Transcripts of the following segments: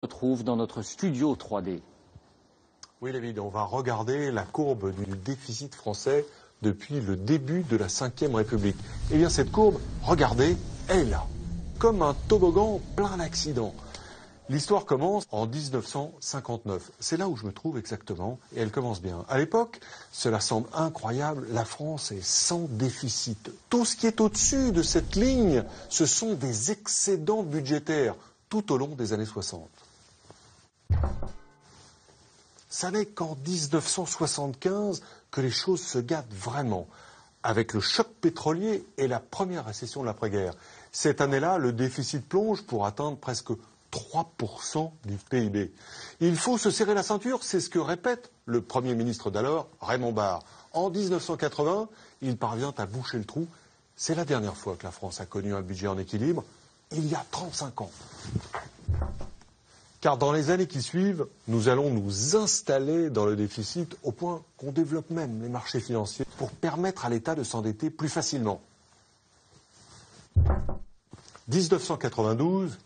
Retrouve dans notre studio 3D. Oui, David, on va regarder la courbe du déficit français depuis le début de la Ve République. Eh bien, cette courbe, regardez, elle est là, comme un toboggan plein d'accidents. L'histoire commence en 1959. C'est là où je me trouve exactement, et elle commence bien. À l'époque, cela semble incroyable, la France est sans déficit. Tout ce qui est au-dessus de cette ligne, ce sont des excédents budgétaires tout au long des années 60. Ça n'est qu'en 1975 que les choses se gâtent vraiment, avec le choc pétrolier et la première récession de l'après-guerre. Cette année-là, le déficit plonge pour atteindre presque 3% du PIB. Il faut se serrer la ceinture, c'est ce que répète le Premier ministre d'alors, Raymond Barre. En 1980, il parvient à boucher le trou. C'est la dernière fois que la France a connu un budget en équilibre, il y a 35 ans. Car dans les années qui suivent, nous allons nous installer dans le déficit au point qu'on développe même les marchés financiers pour permettre à l'État de s'endetter plus facilement. 1992,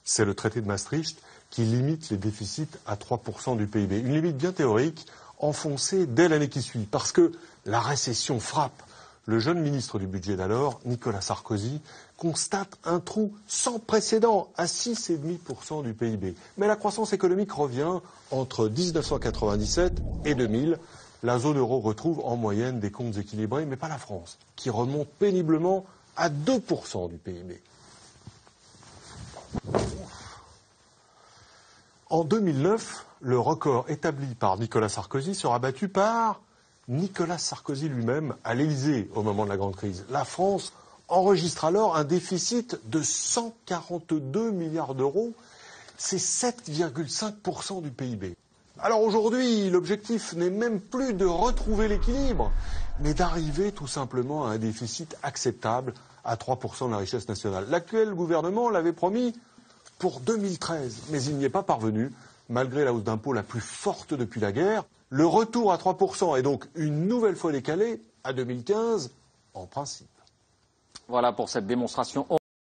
c'est le traité de Maastricht qui limite les déficits à 3% du PIB. Une limite bien théorique, enfoncée dès l'année qui suit, parce que la récession frappe. Le jeune ministre du budget d'alors, Nicolas Sarkozy, constate un trou sans précédent à 6,5% du PIB. Mais la croissance économique revient entre 1997 et 2000. La zone euro retrouve en moyenne des comptes équilibrés, mais pas la France, qui remonte péniblement à 2% du PIB. En 2009, le record établi par Nicolas Sarkozy sera battu par Nicolas Sarkozy lui-même à l'Élysée au moment de la grande crise. La France enregistre alors un déficit de 142 milliards d'euros. C'est 7,5% du PIB. Alors aujourd'hui, l'objectif n'est même plus de retrouver l'équilibre, mais d'arriver tout simplement à un déficit acceptable à 3% de la richesse nationale. L'actuel gouvernement l'avait promis pour 2013, mais il n'y est pas parvenu, malgré la hausse d'impôts la plus forte depuis la guerre. Le retour à 3% est donc une nouvelle fois décalé à 2015, en principe. Voilà pour cette démonstration.